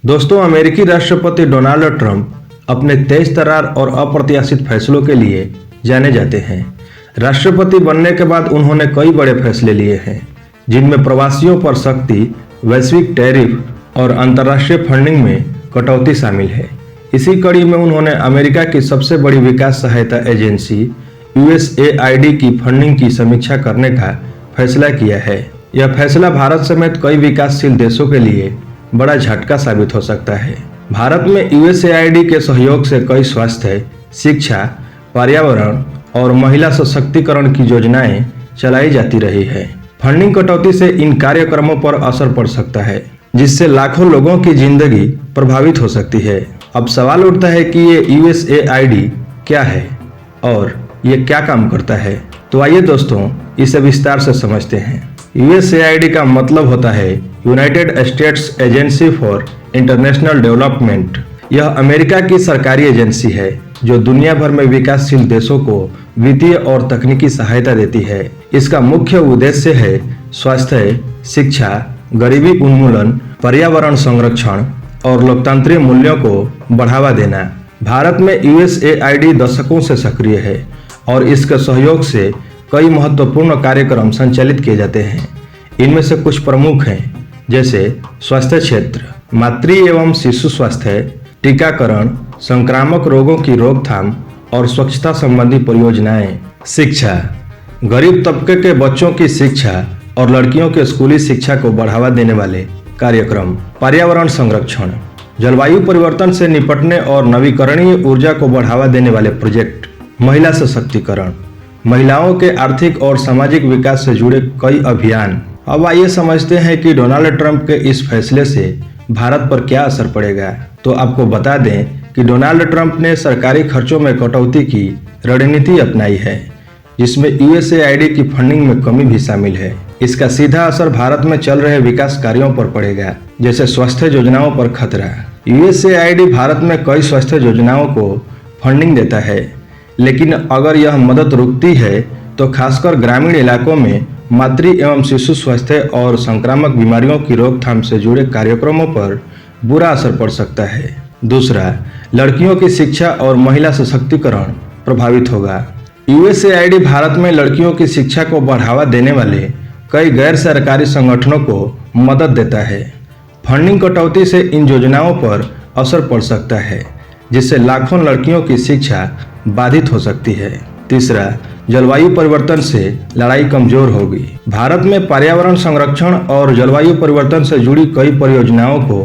दोस्तों, अमेरिकी राष्ट्रपति डोनाल्ड ट्रंप अपने तेज तर्रार और अप्रत्याशित फैसलों के लिए जाने जाते हैं। राष्ट्रपति बनने के बाद उन्होंने कई बड़े फैसले लिए हैं, जिनमें प्रवासियों पर सख्ती, वैश्विक टैरिफ और अंतर्राष्ट्रीय फंडिंग में कटौती शामिल है। इसी कड़ी में उन्होंने अमेरिका की सबसे बड़ी विकास सहायता एजेंसी USAID की फंडिंग की समीक्षा करने का फैसला किया है। यह फैसला भारत समेत कई विकासशील देशों के लिए बड़ा झटका साबित हो सकता है। भारत में USAID के सहयोग से कई स्वास्थ्य, शिक्षा, पर्यावरण और महिला सशक्तिकरण की योजनाएं चलाई जाती रही है। फंडिंग कटौती से इन कार्यक्रमों पर असर पड़ सकता है, जिससे लाखों लोगों की जिंदगी प्रभावित हो सकती है। अब सवाल उठता है कि ये USAID क्या है और ये क्या काम करता है। तो आइए दोस्तों, इसे विस्तार से समझते हैं। USAID का मतलब होता है United states agency for international development. यह अमेरिका की सरकारी एजेंसी है जो दुनिया भर में विकासशील देशों को वित्तीय और तकनीकी सहायता देती है। इसका मुख्य उद्देश्य है स्वास्थ्य, शिक्षा, गरीबी उन्मूलन, पर्यावरण संरक्षण और लोकतांत्रिक मूल्यों को बढ़ावा देना। भारत में USAID दशकों से सक्रिय है और इसके सहयोग से कई महत्वपूर्ण कार्यक्रम संचालित किए जाते हैं। इनमें से कुछ प्रमुख हैं, जैसे स्वास्थ्य क्षेत्र, मातृ एवं शिशु स्वास्थ्य, टीकाकरण, संक्रामक रोगों की रोकथाम और स्वच्छता संबंधी परियोजनाएं। शिक्षा, गरीब तबके के बच्चों की शिक्षा और लड़कियों के स्कूली शिक्षा को बढ़ावा देने वाले कार्यक्रम। पर्यावरण संरक्षण, जलवायु परिवर्तन से निपटने और नवीकरणीय ऊर्जा को बढ़ावा देने वाले प्रोजेक्ट। महिला सशक्तिकरण, महिलाओं के आर्थिक और सामाजिक विकास से जुड़े कई अभियान। अब आइए समझते हैं कि डोनाल्ड ट्रंप के इस फैसले से भारत पर क्या असर पड़ेगा। तो आपको बता दें कि डोनाल्ड ट्रंप ने सरकारी खर्चों में कटौती की रणनीति अपनाई है, जिसमें USAID की फंडिंग में कमी भी शामिल है। इसका सीधा असर भारत में चल रहे विकास कार्यों पर पड़ेगा, जैसे स्वास्थ्य योजनाओं पर खतरा। USAID भारत में कई स्वास्थ्य योजनाओं को फंडिंग देता है, लेकिन अगर यह मदद रुकती है तो खासकर ग्रामीण इलाकों में मातृ एवं शिशु स्वास्थ्य और संक्रामक बीमारियों की रोकथाम से जुड़े कार्यक्रमों पर बुरा असर पड़ सकता है। दूसरा, लड़कियों की शिक्षा और महिला सशक्तिकरण प्रभावित होगा। USAID भारत में लड़कियों की शिक्षा को बढ़ावा देने वाले कई गैर सरकारी संगठनों को मदद देता है। फंडिंग कटौती से इन योजनाओं पर असर पड़ सकता है, जिससे लाखों लड़कियों की शिक्षा बाधित हो सकती है। तीसरा, जलवायु परिवर्तन से लड़ाई कमजोर होगी। भारत में पर्यावरण संरक्षण और जलवायु परिवर्तन से जुड़ी कई परियोजनाओं को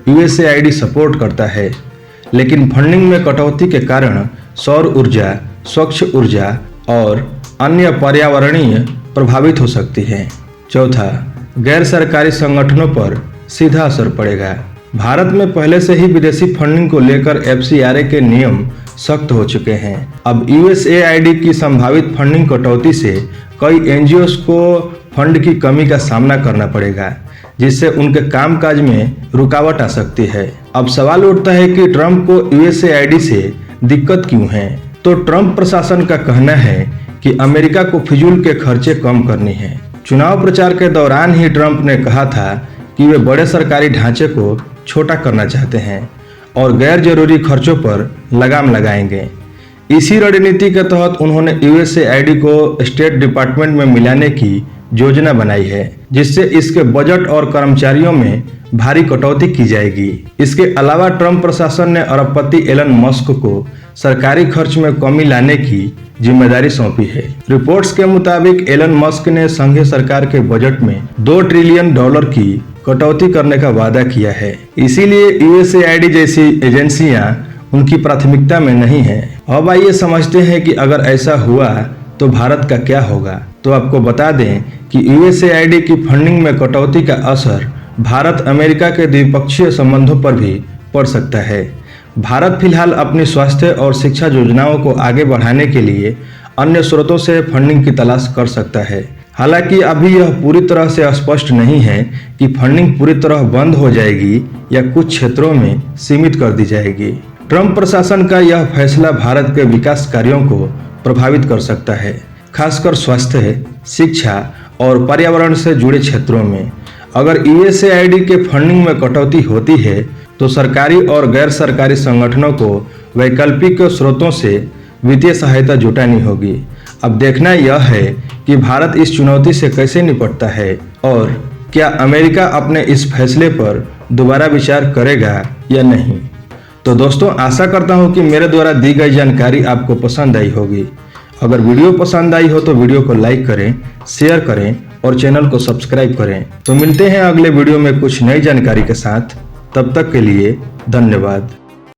USAID सपोर्ट करता है, लेकिन फंडिंग में कटौती के कारण सौर ऊर्जा, स्वच्छ ऊर्जा और अन्य पर्यावरणीय प्रभावित हो सकती हैं। चौथा, गैर सरकारी संगठनों पर सीधा असर पड़ेगा। भारत में पहले से ही विदेशी फंडिंग को लेकर FCRA के नियम सख्त हो चुके हैं। अब USAID की संभावित फंडिंग कटौती से कई NGOs को फंड की कमी का सामना करना पड़ेगा, जिससे उनके कामकाज में रुकावट आ सकती है। अब सवाल उठता है कि ट्रंप को USAID से दिक्कत क्यों है। तो ट्रंप प्रशासन का कहना है कि अमेरिका को फिजूल के खर्चे कम करनी है। चुनाव प्रचार के दौरान ही ट्रंप ने कहा था कि वे बड़े सरकारी ढांचे को छोटा करना चाहते हैं और गैर जरूरी खर्चों पर लगाम लगाएंगे। इसी रणनीति के तहत उन्होंने USAID को स्टेट डिपार्टमेंट में मिलाने की योजना बनाई है, जिससे इसके बजट और कर्मचारियों में भारी कटौती की जाएगी। इसके अलावा ट्रंप प्रशासन ने अरबपति एलन मस्क को सरकारी खर्च में कमी लाने की जिम्मेदारी सौंपी है। रिपोर्ट्स के मुताबिक एलन मस्क ने संघीय सरकार के बजट में $2 ट्रिलियन की कटौती करने का वादा किया है। इसीलिए USAID जैसी एजेंसियां उनकी प्राथमिकता में नहीं है। अब आइए समझते हैं कि अगर ऐसा हुआ तो भारत का क्या होगा। तो आपको बता दें कि USAID की फंडिंग में कटौती का असर भारत अमेरिका के द्विपक्षीय संबंधों पर भी पड़ सकता है। भारत फिलहाल अपनी स्वास्थ्य और शिक्षा योजनाओं को आगे बढ़ाने के लिए अन्य स्रोतों से फंडिंग की तलाश कर सकता है। हालांकि अभी यह पूरी तरह से स्पष्ट नहीं है कि फंडिंग पूरी तरह बंद हो जाएगी या कुछ क्षेत्रों में सीमित कर दी जाएगी। ट्रंप प्रशासन का यह फैसला भारत के विकास कार्यों को प्रभावित कर सकता है, खासकर स्वास्थ्य, शिक्षा और पर्यावरण से जुड़े क्षेत्रों में। अगर USAID के फंडिंग में कटौती होती है तो सरकारी और गैर सरकारी संगठनों को वैकल्पिक स्रोतों से वित्तीय सहायता जुटानी होगी। अब देखना यह है कि भारत इस चुनौती से कैसे निपटता है और क्या अमेरिका अपने इस फैसले पर दोबारा विचार करेगा या नहीं। तो दोस्तों, आशा करता हूं कि मेरे द्वारा दी गई जानकारी आपको पसंद आई होगी। अगर वीडियो पसंद आई हो तो वीडियो को लाइक करें, शेयर करें और चैनल को सब्सक्राइब करें। तो मिलते हैं अगले वीडियो में कुछ नई जानकारी के साथ। तब तक के लिए धन्यवाद।